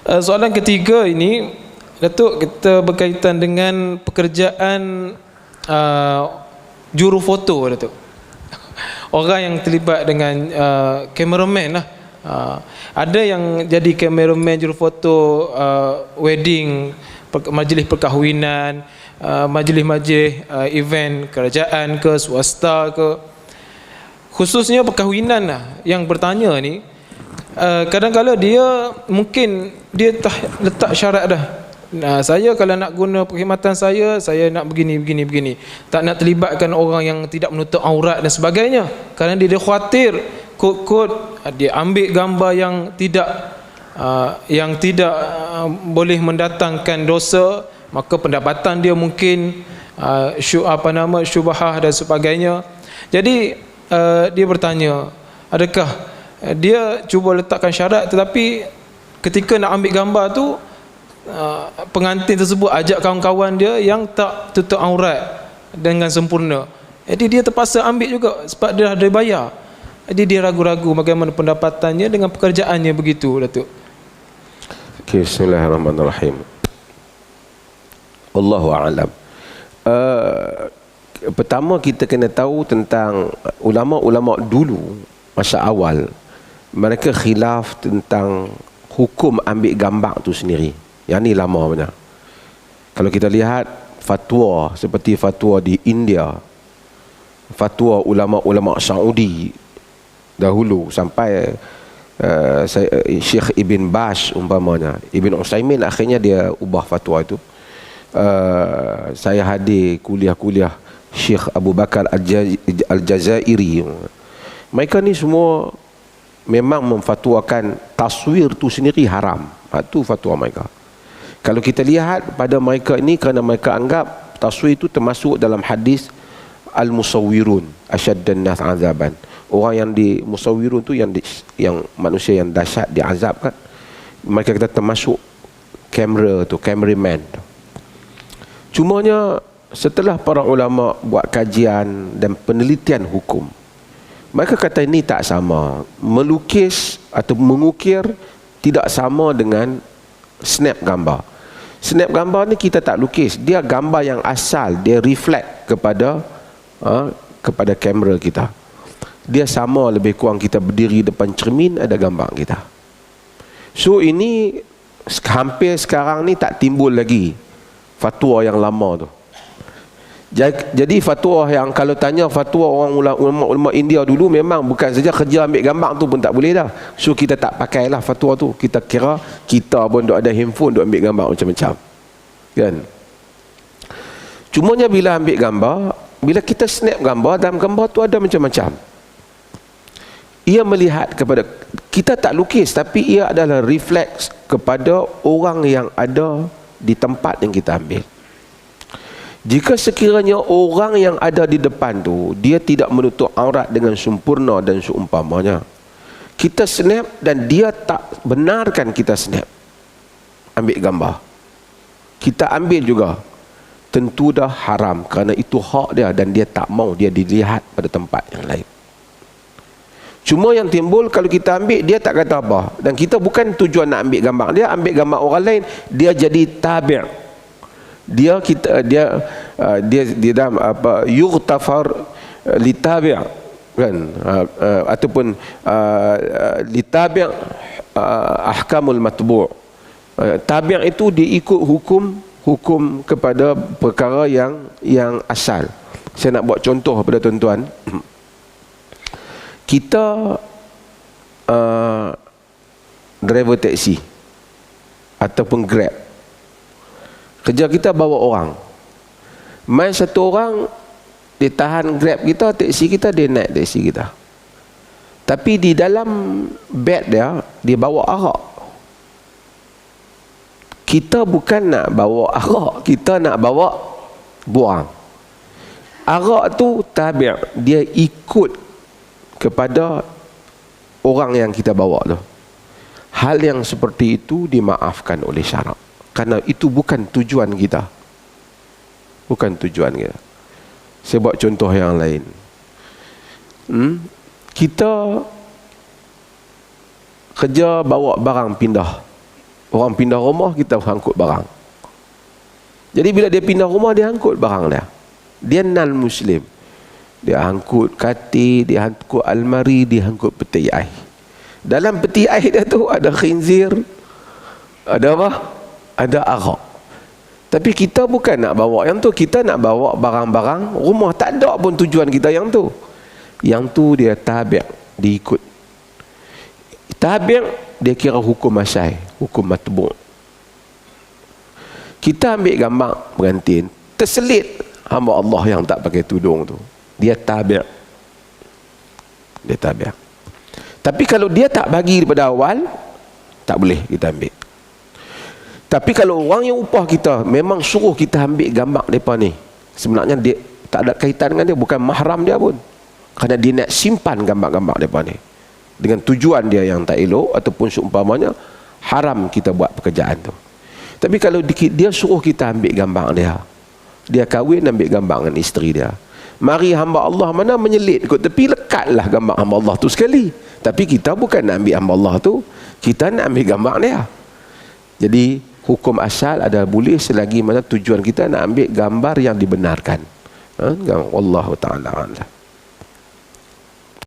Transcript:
Soalan ketiga ini, Datuk, kita berkaitan dengan pekerjaan juru foto, Datuk. Orang yang terlibat dengan cameraman lah. Ada yang jadi cameraman juru foto wedding, majlis perkahwinan, majlis-majlis event kerajaan ke swasta ke, khususnya perkahwinan lah yang bertanya ni. Kadang-kadang dia mungkin dia letak syarat dah. Saya kalau nak guna perkhidmatan saya nak begini. Tak nak terlibatkan orang yang tidak menutup aurat dan sebagainya. Kerana dia khawatir kod-kod dia ambil gambar yang tidak boleh mendatangkan dosa, maka pendapatan dia mungkin syubhah dan sebagainya. Jadi dia bertanya, adakah dia cuba letakkan syarat, tetapi ketika nak ambil gambar tu pengantin tersebut ajak kawan-kawan dia yang tak tutup aurat dengan sempurna. Jadi dia terpaksa ambil juga sebab dia dah bayar. Jadi dia ragu-ragu bagaimana pendapatannya dengan pekerjaannya begitu, Datuk. Okay, bismillahirrahmanirrahim. Allahu a'lam. Pertama kita kena tahu tentang ulama-ulama dulu masa awal, mereka khilaf tentang hukum ambil gambar tu sendiri. Yang ni lama benar. Kalau kita lihat fatwa seperti fatwa di India, fatwa ulama-ulama Saudi dahulu sampai Syekh Ibn Baz umpamanya, Ibn Utsaimin akhirnya dia ubah fatwa itu. Saya hadir kuliah-kuliah Syekh Abu Bakar Al-Jazairi. Mereka ni semua memang memfatwakan taswir tu sendiri haram. Itu fatwa mereka. Kalau kita lihat pada mereka ini, kerana mereka anggap taswir itu termasuk dalam hadis al-musawwirun asyaddan nas azaban. Orang yang di musawwirun tu yang manusia yang dahsyat diazabkan. Mereka kata termasuk kamera tu, cameraman. Cumanya setelah para ulama buat kajian dan penelitian hukum, mereka kata ini tak sama. Melukis atau mengukir tidak sama dengan snap gambar. Snap gambar ni kita tak lukis, dia gambar yang asal, dia reflect kepada kamera kita. Dia sama lebih kurang kita berdiri depan cermin, ada gambar kita. So ini hampir sekarang ni tak timbul lagi fatwa yang lama tu. Jadi fatwa yang kalau tanya fatwa orang ulama India dulu, memang bukan saja kerja ambil gambar tu pun tak boleh dah. So kita tak pakailah fatwa tu. Kita kira kita pun duk ada handphone, duk ambil gambar macam-macam. Kan? Cumanya bila ambil gambar, bila kita snap gambar, dalam gambar tu ada macam-macam. Ia melihat kepada, kita tak lukis, tapi ia adalah refleks kepada orang yang ada di tempat yang kita ambil. Jika sekiranya orang yang ada di depan tu dia tidak menutup aurat dengan sempurna dan seumpamanya, kita snap dan dia tak benarkan kita snap, ambil gambar, kita ambil juga, tentu dah haram, kerana itu hak dia dan dia tak mau dia dilihat pada tempat yang lain. Cuma yang timbul kalau kita ambil, dia tak kata apa, dan kita bukan tujuan nak ambil gambar dia, ambil gambar orang lain, dia jadi tabi'. Dia dalam apa, yughtafar litabi' kan, ataupun litabi' ahkamul matbu'. Tabi' itu dia ikut hukum kepada perkara yang asal. Saya nak buat contoh kepada tuan-tuan. Kita driver taksi ataupun Grab, kerja kita bawa orang. Main satu orang, dia tahan Grab kita, taksi kita, dia naik taksi kita. Tapi di dalam beg dia bawa arak. Kita bukan nak bawa arak, kita nak bawa buang. Arak tu tabi', dia ikut kepada orang yang kita bawa tu. Hal yang seperti itu dimaafkan oleh syarak, kerana itu bukan tujuan kita. Bukan tujuan kita. Saya buat contoh yang lain. Kita kerja bawa barang pindah. Orang pindah rumah, kita angkut barang. Jadi bila dia pindah rumah, dia angkut barang dia. Dia non-Muslim. Dia angkut katil, dia angkut almari, dia angkut peti air. Dalam peti air dia tu ada khinzir, ada apa? Ada arak. Tapi kita bukan nak bawa yang tu. Kita nak bawa barang-barang rumah. Tak ada pun tujuan kita yang tu. Yang tu dia tabi', diikut. Tabi' dia kira hukum asyai, hukum matbu'. Kita ambil gambar pengantin, terselit hamba Allah yang tak pakai tudung tu. Dia tabi'. Dia tabi'. Tapi kalau dia tak bagi daripada awal, tak boleh kita ambil. Tapi kalau orang yang upah kita memang suruh kita ambil gambar mereka ni, sebenarnya dia tak ada kaitan dengan dia, bukan mahram dia pun. Kerana dia nak simpan gambar-gambar mereka ni dengan tujuan dia yang tak elok, ataupun seumpamanya haram kita buat pekerjaan tu. Tapi kalau dia suruh kita ambil gambar dia, dia kahwin ambil gambar dengan isteri dia, mari hamba Allah mana menyelit kot tepi, lekatlah gambar hamba Allah tu sekali. Tapi kita bukan nak ambil hamba Allah tu, kita nak ambil gambar dia. Jadi hukum asal ada boleh selagi mana tujuan kita nak ambil gambar yang dibenarkan. Wallahu ta'ala a'lam.